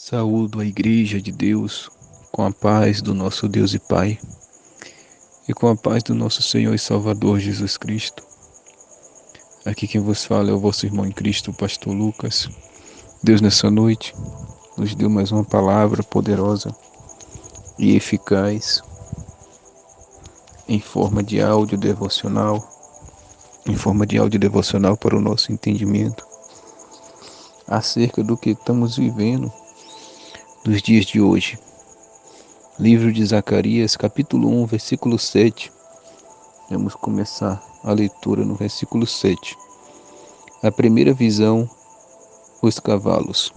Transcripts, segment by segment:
Saúdo a Igreja de Deus com a paz do nosso Deus e Pai e com a paz do nosso Senhor e Salvador Jesus Cristo. Aqui quem vos fala é o vosso irmão em Cristo, o pastor Lucas. Deus nessa noite nos deu mais uma palavra poderosa e eficaz em forma de áudio devocional, para o nosso entendimento acerca do que estamos vivendo nos dias de hoje. Livro de Zacarias, capítulo 1, versículo 7. Vamos começar a leitura no versículo 7. A primeira visão, os cavalos.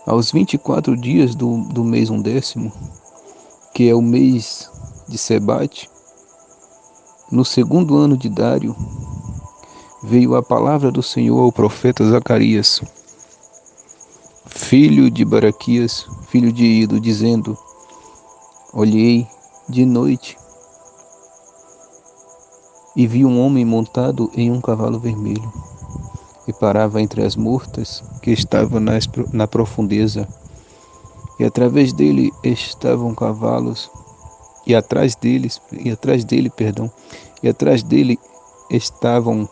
Aos 24 dias do mês 11º, que é o mês de Sebate, no segundo ano de Dário, veio a palavra do Senhor ao profeta Zacarias, filho de Baraquias, filho de Ido, dizendo: Olhei de noite e vi um homem montado em um cavalo vermelho, e parava entre as murtas que estavam na profundeza, e através dele estavam cavalos, e atrás dele estavam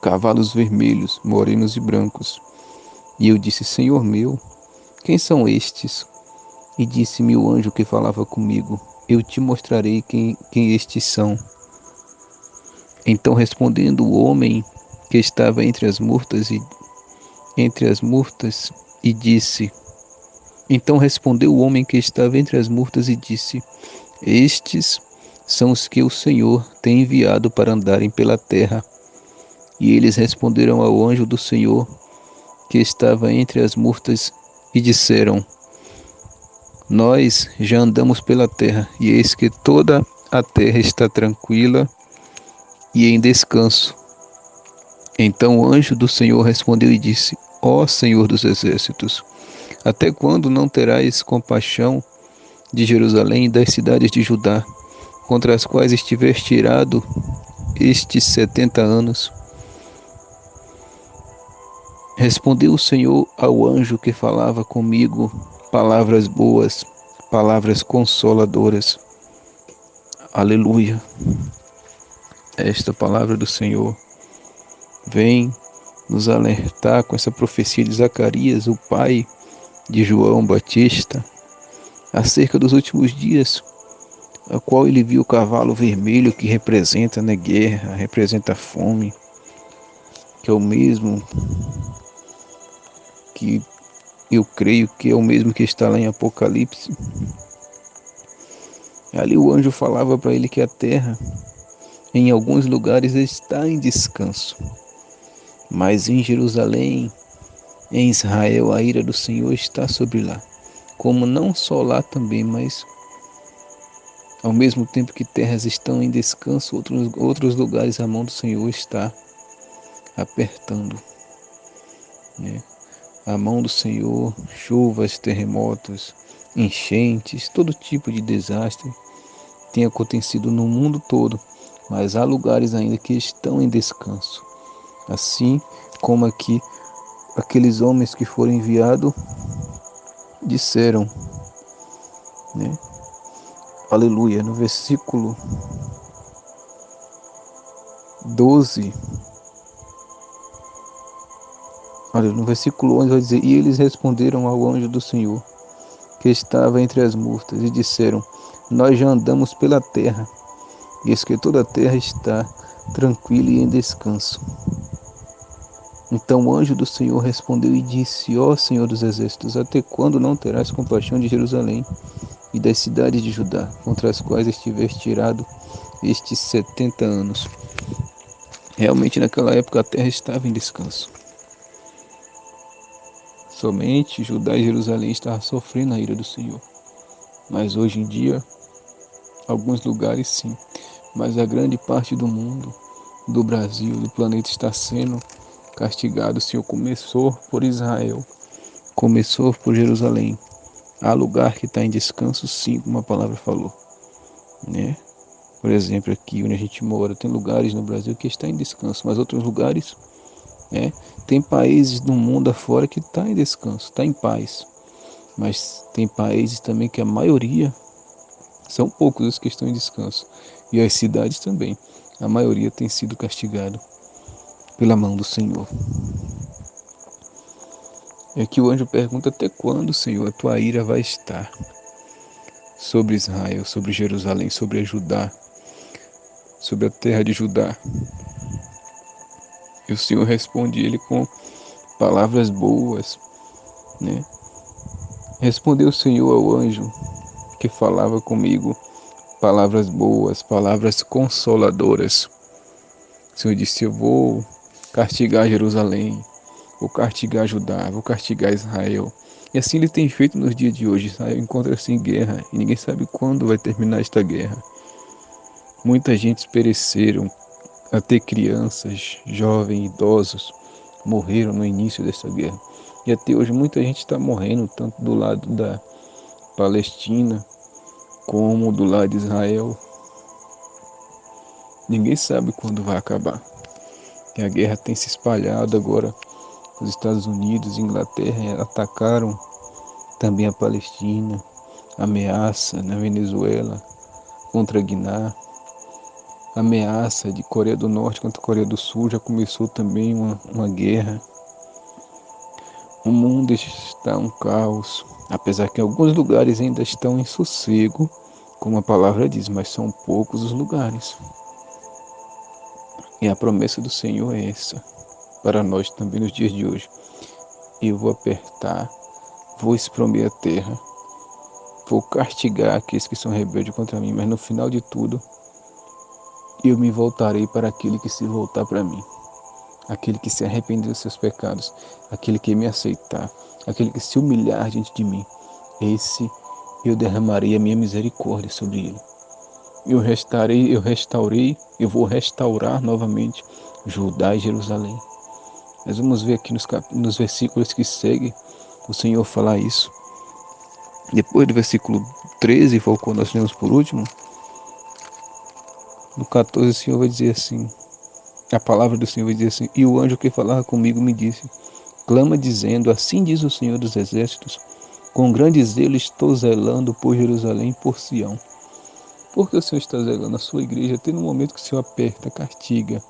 cavalos vermelhos, morenos e brancos. E eu disse: Senhor meu, quem são estes? E disse-me o anjo que falava comigo: Eu te mostrarei quem estes são. Então respondendo o homem que estava entre as murtas e disse: Então respondeu o homem que estava entre as murtas e disse: Estes são os que o Senhor tem enviado para andarem pela terra. E eles responderam ao anjo do Senhor que estava entre as murtas e disseram: Nós já andamos pela terra, e eis que toda a terra está tranquila e em descanso. Então o anjo do Senhor respondeu e disse: Ó Senhor dos exércitos, até quando não terás compaixão de Jerusalém e das cidades de Judá, contra as quais estiveste irado estes 70 anos? Respondeu o Senhor ao anjo que falava comigo palavras boas, palavras consoladoras. Aleluia. Esta palavra do Senhor vem nos alertar com essa profecia de Zacarias, o pai de João Batista, acerca dos últimos dias, a qual ele viu o cavalo vermelho que representa a guerra, representa a fome, que é o mesmo que eu creio que é o mesmo que está lá em Apocalipse. Ali o anjo falava para ele que a terra, em alguns lugares, está em descanso, mas em Jerusalém, em Israel, a ira do Senhor está sobre lá. Como não só lá também, mas ao mesmo tempo que terras estão em descanso, outros lugares a mão do Senhor está apertando, né? A mão do Senhor, chuvas, terremotos, enchentes, todo tipo de desastre tem acontecido no mundo todo, mas há lugares ainda que estão em descanso. Assim como aqui, aqueles homens que foram enviados disseram, né? Aleluia, no versículo 12, olha, no versículo 11 vai dizer: E eles responderam ao anjo do Senhor, que estava entre as murtas, e disseram: Nós já andamos pela terra, e eis que toda a terra está tranquila e em descanso. Então o anjo do Senhor respondeu e disse: Ó Senhor dos exércitos, até quando não terás compaixão de Jerusalém e das cidades de Judá, contra as quais estiveste tirado estes 70 anos? Realmente naquela época a terra estava em descanso. Somente Judá e Jerusalém estavam sofrendo a ira do Senhor. Mas hoje em dia, alguns lugares sim, mas a grande parte do mundo, do Brasil, do planeta está sendo castigado. O Senhor começou por Israel, começou por Jerusalém. Há lugar que está em descanso, sim, como a palavra falou, né? Por exemplo, aqui onde a gente mora, tem lugares no Brasil que está em descanso, mas outros lugares né? Tem países do mundo afora que está em descanso, está em paz. Mas tem países também que a maioria, são poucos os que estão em descanso. E as cidades também. A maioria tem sido castigado pela mão do Senhor. É que o anjo pergunta: até quando, Senhor, a tua ira vai estar sobre Israel, sobre Jerusalém, sobre Judá, sobre a terra de Judá? E o Senhor responde ele com palavras boas, né? Respondeu o Senhor ao anjo que falava comigo, palavras boas, palavras consoladoras. O Senhor disse: eu vou castigar Jerusalém, vou castigar Judá, vou castigar Israel. E assim ele tem feito nos dias de hoje. Israel encontra-se em guerra e ninguém sabe quando vai terminar esta guerra. Muita gente pereceram, até crianças, jovens, idosos morreram no início dessa guerra. E até hoje muita gente está morrendo, tanto do lado da Palestina como do lado de Israel. Ninguém sabe quando vai acabar. E a guerra tem se espalhado agora. Os Estados Unidos e Inglaterra atacaram também a Palestina, ameaça na Venezuela contra a Guiné, ameaça de Coreia do Norte contra a Coreia do Sul, já começou também uma guerra. O mundo está um caos, apesar que alguns lugares ainda estão em sossego, como a palavra diz, mas são poucos os lugares. E a promessa do Senhor é essa, para nós também nos dias de hoje. Eu vou apertar, vou espremer a terra, vou castigar aqueles que são rebeldes contra mim, mas no final de tudo, eu me voltarei para aquele que se voltar para mim, aquele que se arrepender dos seus pecados, aquele que me aceitar, aquele que se humilhar diante de mim. Esse eu derramarei a minha misericórdia sobre ele. Eu vou restaurar novamente Judá e Jerusalém. Nós vamos ver aqui nos versículos que seguem o Senhor falar isso. Depois do versículo 13, foi quando nós lemos por último, no 14 o Senhor vai dizer assim, a palavra do Senhor vai dizer assim: e o anjo que falava comigo me disse, clama dizendo, assim diz o Senhor dos Exércitos, com grande zelo estou zelando por Jerusalém e por Sião. Porque o Senhor está zelando a sua igreja até no momento que o Senhor aperta, castiga.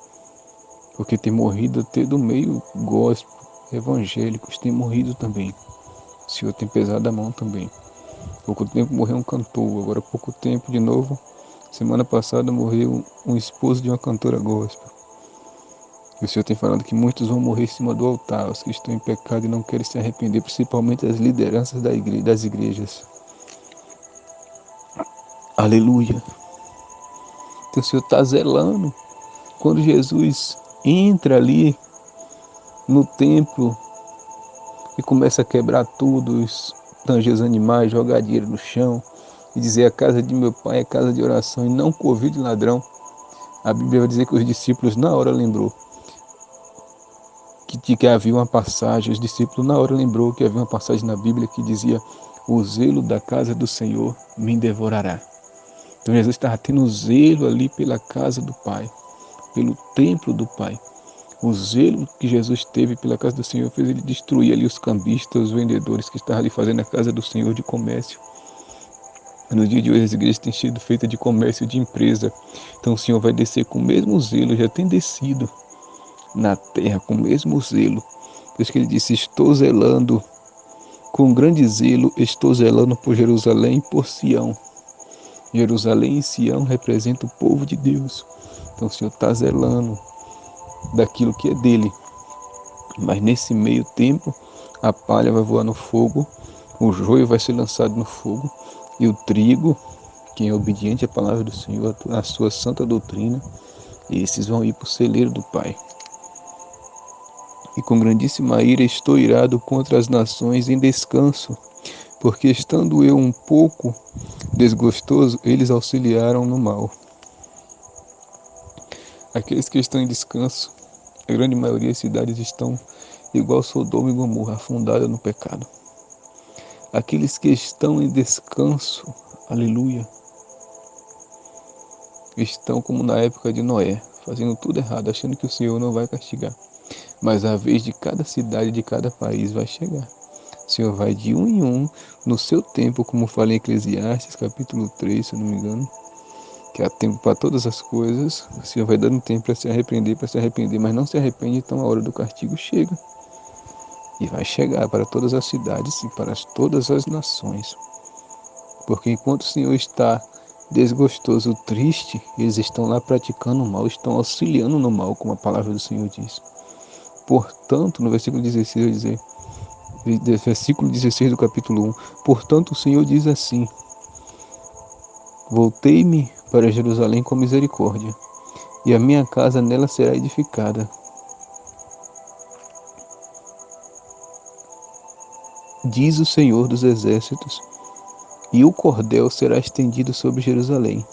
Porque tem morrido até do meio gospel, evangélicos, tem morrido também. O Senhor tem pesado a mão também. Pouco tempo morreu um cantor, agora pouco tempo de novo. Semana passada morreu um esposo de uma cantora gospel. E o Senhor tem falado que muitos vão morrer em cima do altar, os que estão em pecado e não querem se arrepender, principalmente as lideranças das igrejas. Aleluia. Então o Senhor está zelando. Quando Jesus entra ali no templo e começa a quebrar tudo, tanger os animais, jogar dinheiro no chão e dizer: a casa de meu pai é casa de oração e não covil de ladrão. A Bíblia vai dizer que os discípulos na hora lembrou que havia uma passagem, os discípulos na hora lembrou que havia uma passagem na Bíblia que dizia: o zelo da casa do Senhor me devorará. Então Jesus estava tendo zelo ali pela casa do Pai, pelo templo do Pai. O zelo que Jesus teve pela casa do Senhor fez ele destruir ali os cambistas, os vendedores que estavam ali fazendo a casa do Senhor de comércio. No dia de hoje as igrejas têm sido feitas de comércio, de empresa. Então o Senhor vai descer com o mesmo zelo, já tem descido na terra com o mesmo zelo. Por isso que ele disse: estou zelando, com grande zelo, estou zelando por Jerusalém e por Sião. Jerusalém e Sião representam o povo de Deus. Então o Senhor está zelando daquilo que é dele. Mas nesse meio tempo, a palha vai voar no fogo, o joio vai ser lançado no fogo, e o trigo, quem é obediente à palavra do Senhor, à sua santa doutrina, esses vão ir para o celeiro do Pai. E com grandíssima ira estou irado contra as nações em descanso, porque estando eu um pouco desgostoso, eles auxiliaram no mal. Aqueles que estão em descanso, a grande maioria das cidades estão igual Sodoma e Gomorra, afundada no pecado. Aqueles que estão em descanso, aleluia, estão como na época de Noé, fazendo tudo errado, achando que o Senhor não vai castigar. mas a vez de cada cidade, de cada país vai chegar. O Senhor vai de um em um, no seu tempo, como fala em Eclesiastes, capítulo 3, se eu não me engano, que há tempo para todas as coisas. O Senhor vai dando tempo para se arrepender, mas não se arrepende, então a hora do castigo chega. E vai chegar para todas as cidades e para todas as nações. Porque enquanto o Senhor está desgostoso, triste, eles estão lá praticando o mal, estão auxiliando no mal, como a palavra do Senhor diz. Portanto, no versículo 16, vai dizer, versículo 16 do capítulo 1, portanto o Senhor diz assim: voltei-me para Jerusalém com misericórdia, e a minha casa nela será edificada. Diz o Senhor dos exércitos, e o cordel será estendido sobre Jerusalém.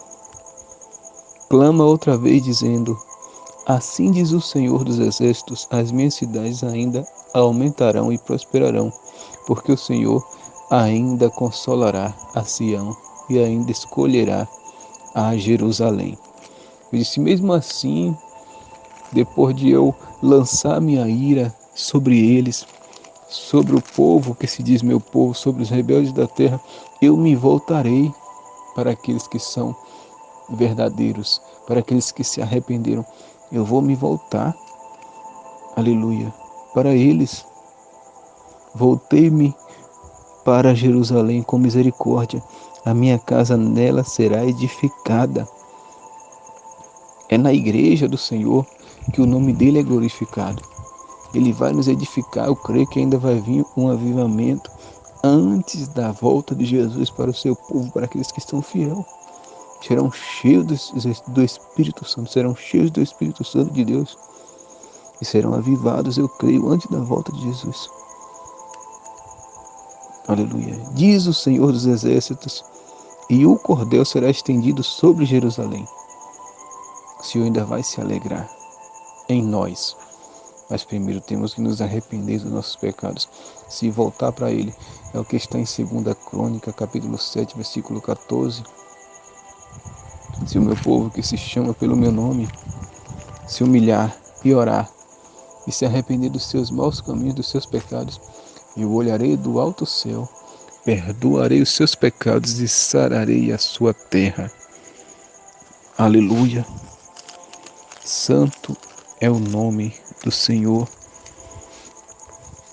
Clama outra vez, dizendo: assim diz o Senhor dos exércitos, as minhas cidades ainda aumentarão e prosperarão, porque o Senhor ainda consolará a Sião e ainda escolherá a Jerusalém. Eu disse, mesmo assim, depois de eu lançar minha ira sobre eles, sobre o povo que se diz meu povo, sobre os rebeldes da terra, eu me voltarei para aqueles que são verdadeiros, para aqueles que se arrependeram. Eu vou me voltar, aleluia, para eles. Voltei-me para Jerusalém com misericórdia, a minha casa nela será edificada. É na igreja do Senhor que o nome dele é glorificado. Ele vai nos edificar. Eu creio que ainda vai vir um avivamento antes da volta de Jesus para o seu povo, para aqueles que estão fiéis. Serão cheios do Espírito Santo, serão cheios do Espírito Santo de Deus e serão avivados, eu creio, antes da volta de Jesus. Aleluia. Diz o Senhor dos exércitos, e o cordel será estendido sobre Jerusalém. O Senhor ainda vai se alegrar em nós. Mas primeiro temos que nos arrepender dos nossos pecados, se voltar para Ele. É o que está em 2 Crônica, capítulo 7, versículo 14. Se o meu povo que se chama pelo meu nome se humilhar e orar e se arrepender dos seus maus caminhos, dos seus pecados, eu olharei do alto céu, perdoarei os seus pecados e sararei a sua terra. Aleluia. Santo é o nome do Senhor.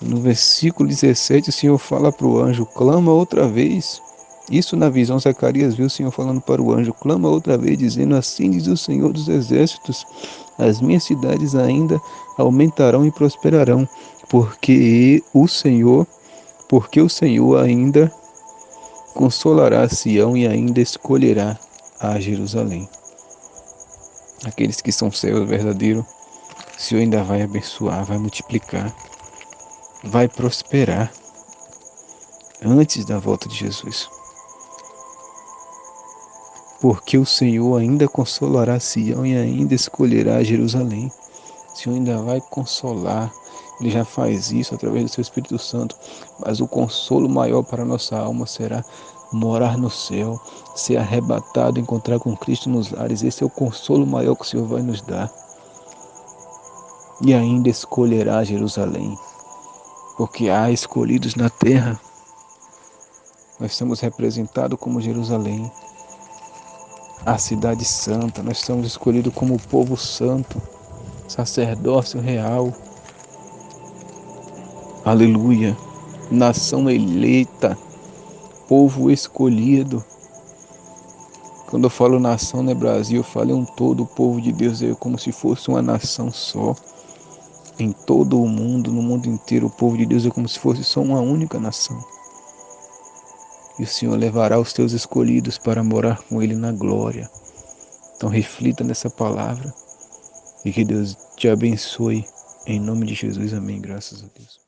No versículo 17, o Senhor fala para o anjo, clama outra vez. Isso na visão, Zacarias viu o Senhor falando para o anjo, clama outra vez, dizendo, assim diz o Senhor dos exércitos, as minhas cidades ainda aumentarão e prosperarão, porque o Senhor ainda consolará Sião e ainda escolherá a Jerusalém. Aqueles que são céus verdadeiros, o Senhor ainda vai abençoar, vai multiplicar, vai prosperar antes da volta de Jesus. Porque o Senhor ainda consolará Sião e ainda escolherá Jerusalém. O Senhor ainda vai consolar. Ele já faz isso através do seu Espírito Santo. Mas o consolo maior para a nossa alma será morar no céu, ser arrebatado, encontrar com Cristo nos lares. Esse é o consolo maior que o Senhor vai nos dar. E ainda escolherá Jerusalém. Porque há escolhidos na terra. Nós somos representados como Jerusalém, a cidade santa. Nós somos escolhidos como povo santo, sacerdócio real. Aleluia. Nação eleita, povo escolhido. Quando eu falo nação, não é Brasil, eu falo em todo o povo de Deus, é como se fosse uma nação só. Em todo o mundo, no mundo inteiro, o povo de Deus é como se fosse só uma única nação. E o Senhor levará os teus escolhidos para morar com Ele na glória. Então reflita nessa palavra e que Deus te abençoe. Em nome de Jesus, amém. Graças a Deus.